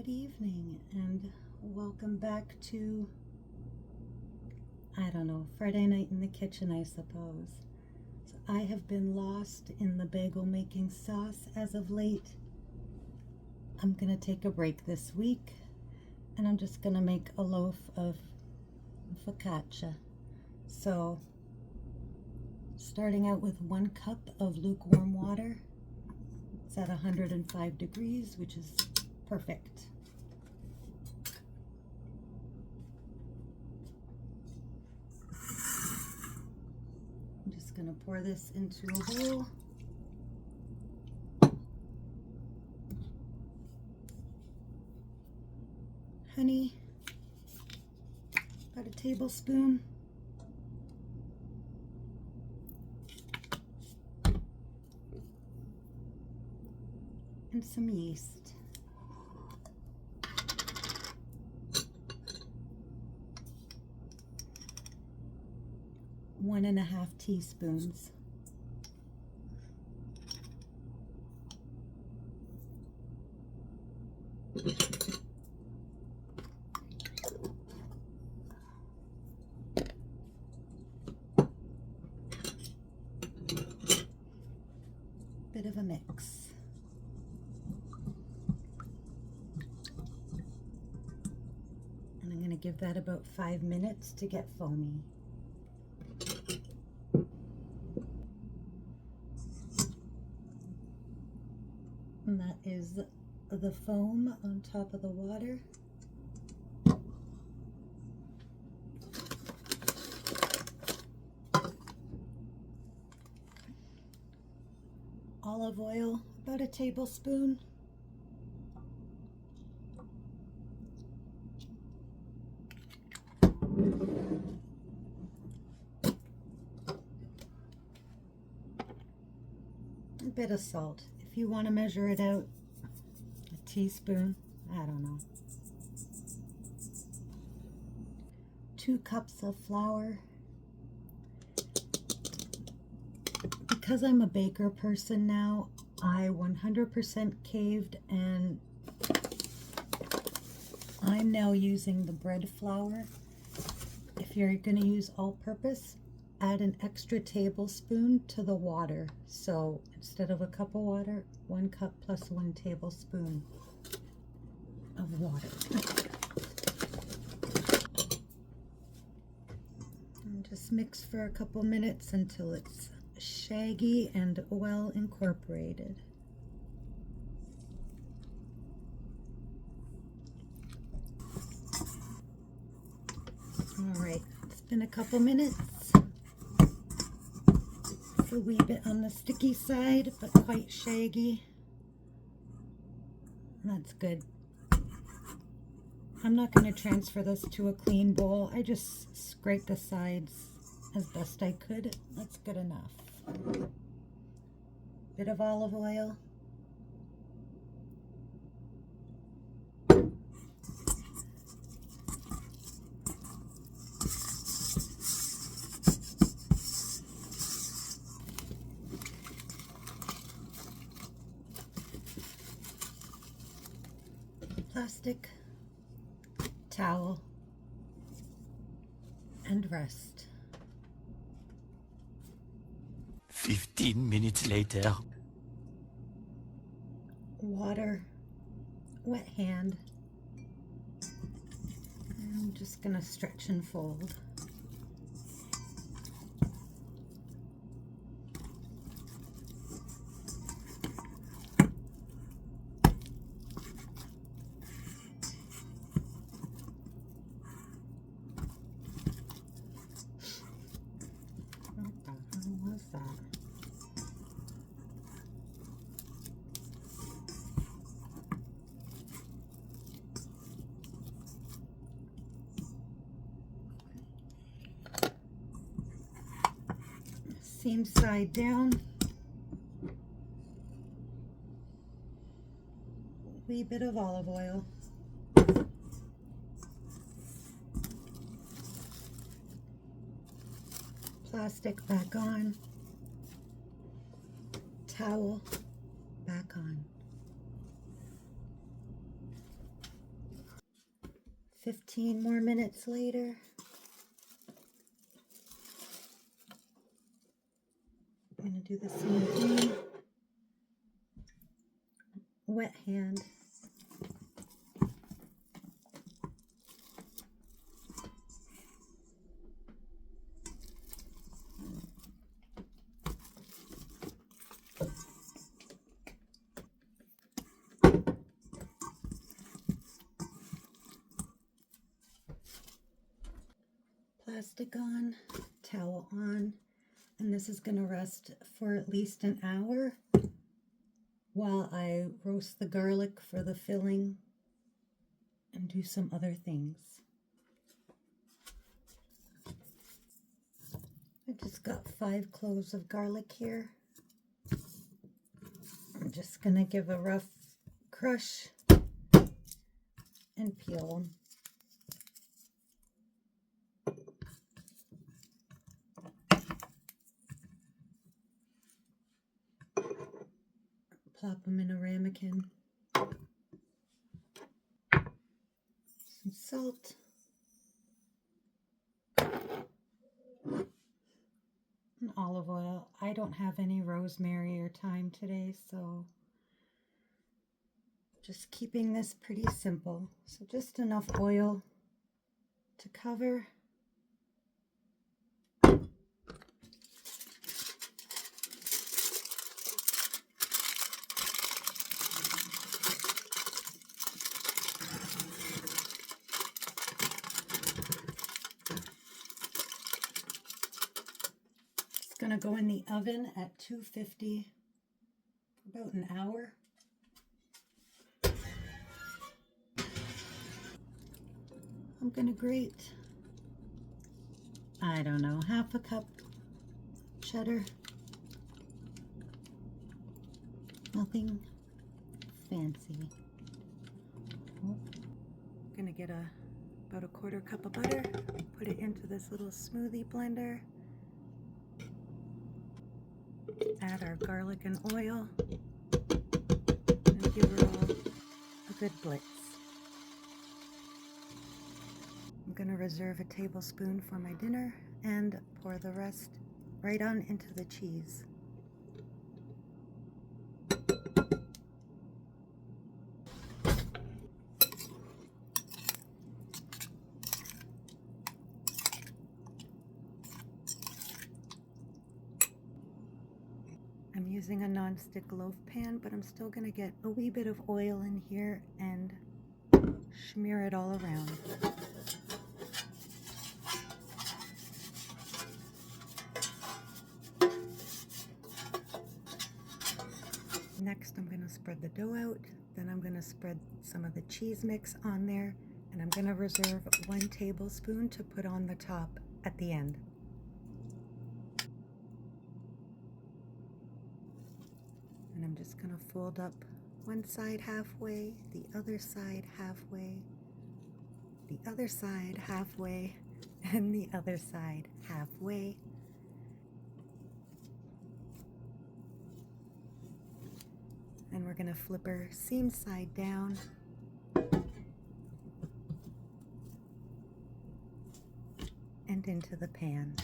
Good evening and welcome back to, I don't know, Friday night in the kitchen, I suppose. So I have been lost in the bagel making sauce as of late. I'm gonna take a break this week and I'm just gonna make a loaf of focaccia. So starting out with 1 cup of lukewarm water. It's at 105 degrees, which is perfect. I'm just going to pour this into a bowl. Honey, about a tablespoon. And some yeast. 1.5 teaspoons. Bit of a mix. And I'm going to give that about 5 minutes to get foamy. And that is the foam on top of the water. Olive oil, about a tablespoon. A bit of salt. If you want to measure it out, a teaspoon, I don't know. 2 cups of flour. Because I'm a baker person now, I 100% caved and I'm now using the bread flour. If you're going to use all-purpose, add an extra tablespoon to the water. So instead of a cup of water, 1 cup plus 1 tablespoon of water. And just mix for a couple minutes until it's shaggy and well incorporated. All right, it's been a couple minutes. It's a wee bit on the sticky side, but quite shaggy. That's good. I'm not going to transfer this to a clean bowl. I just scraped the sides as best I could. That's good enough. Bit of olive oil. Plastic towel and rest. 15 minutes later. Water, wet hand. I'm just gonna stretch and fold. What was that? Seam side down. Wee bit of olive oil. Plastic back on. Towel back on. 15 more minutes later. I'm going to do the same thing. Wet hand. Plastic on, towel on, and this is going to rest for at least an hour while I roast the garlic for the filling and do some other things. I just got 5 cloves of garlic here. I'm just going to give a rough crush and peel them. Plop them in a ramekin. Some salt. And olive oil. I don't have any rosemary or thyme today, so just keeping this pretty simple. So just enough oil to cover. It's going to go in the oven at 250 for about an hour. I'm going to grate, I don't know, half a cup cheddar. Nothing fancy. I'm going to get about a quarter cup of butter, put it into this little smoothie blender. Add our garlic and oil and give it all a good blitz. I'm going to reserve a tablespoon for my dinner and pour the rest right on into the cheese. I'm using a non-stick loaf pan, but I'm still going to get a wee bit of oil in here and smear it all around. Next, I'm going to spread the dough out. Then I'm going to spread some of the cheese mix on there, and I'm going to reserve 1 tablespoon to put on the top at the end. And I'm just going to fold up one side halfway, the other side halfway, the other side halfway, and the other side halfway. And we're going to flip her seam side down. And into the pan.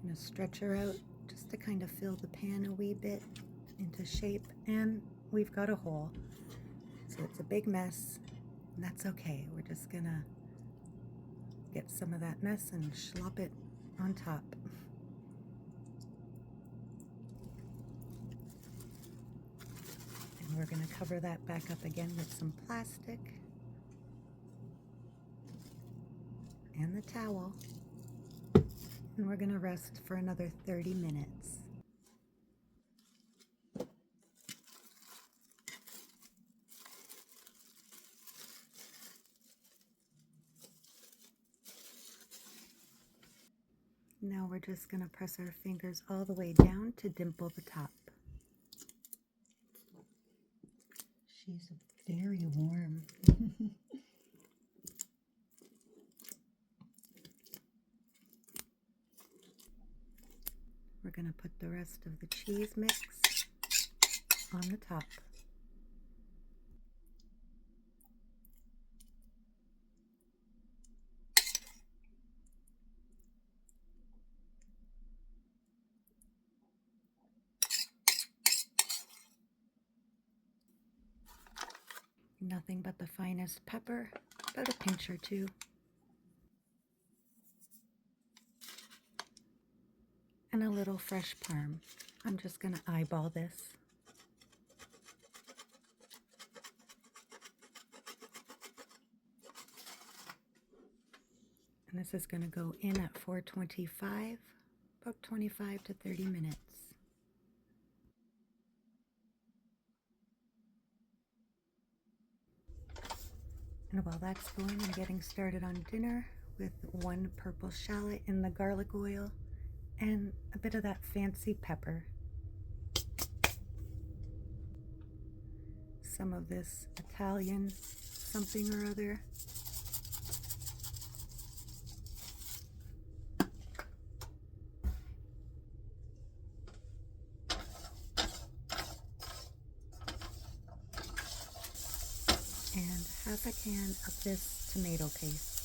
I'm going to stretch her out just to kind of fill the pan a wee bit into shape, and we've got a hole. So it's a big mess, and that's okay. We're just going to get some of that mess and slop it on top. And we're going to cover that back up again with some plastic and the towel. And we're going to rest for another 30 minutes. Now we're just going to press our fingers all the way down to dimple the top. She's very warm. we're going to put the rest of the cheese mix on the top. Nothing but the finest pepper, about a pinch or two. And a little fresh parm. I'm just going to eyeball this. And this is going to go in at 425, about 25 to 30 minutes. And while that's going, I'm getting started on dinner with 1 purple shallot in the garlic oil and a bit of that fancy pepper. Some of this Italian something or other. And half a can of this tomato paste.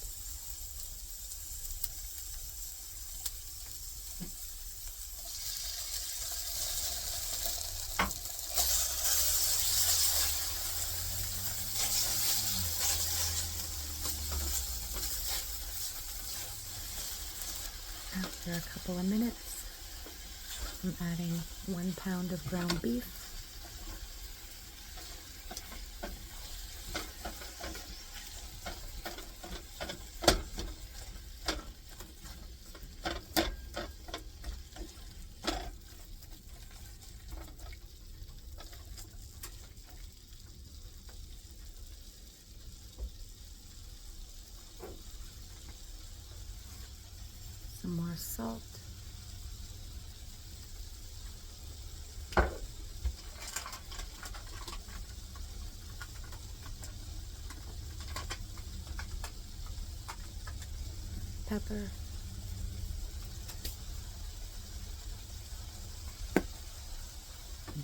After a couple of minutes, I'm adding 1 pound of ground beef. Some more salt. Pepper.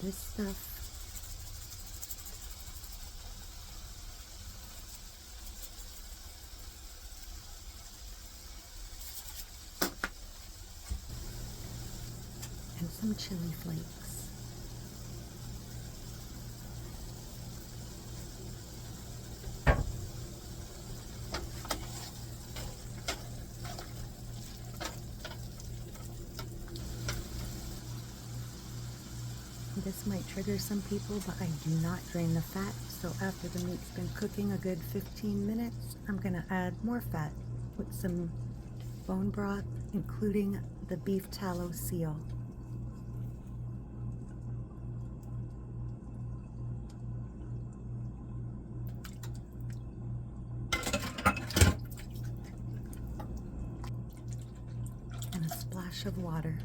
This stuff. And some chili flakes. This might trigger some people, but I do not drain the fat. So after the meat's been cooking a good 15 minutes, I'm going to add more fat with some bone broth, including the beef tallow seal. And a splash of water.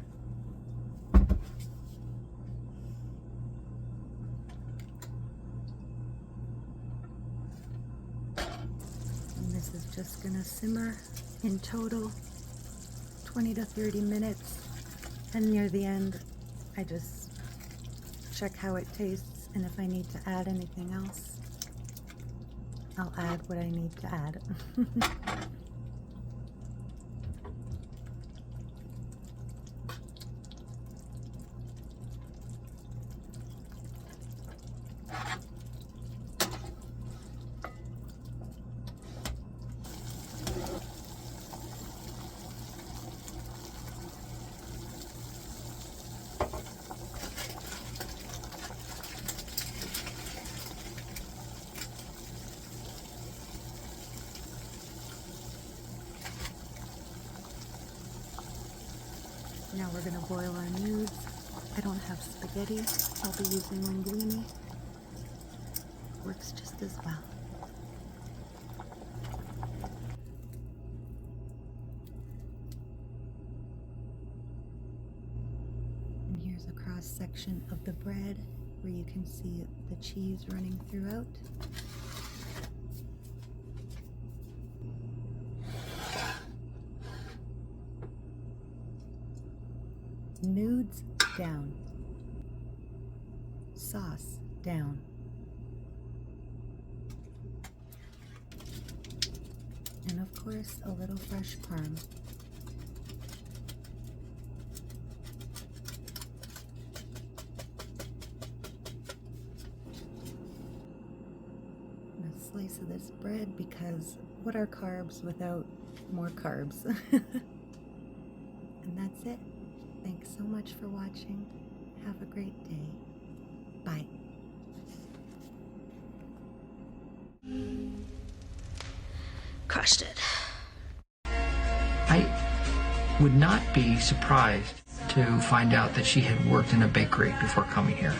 And this is just gonna simmer in total 20 to 30 minutes. And near the end, I just check how it tastes, and if I need to add anything else, I'll add what I need to add. Now we're going to boil our nudes. I don't have spaghetti. I'll be using linguine. Works just as well. And here's a cross section of the bread where you can see the cheese running throughout. Nudes down. Sauce down. And of course, a little fresh parm. And a slice of this bread, because what are carbs without more carbs? And that's it. Thanks so much for watching. Have a great day. Bye. Crushed it. I would not be surprised to find out that she had worked in a bakery before coming here.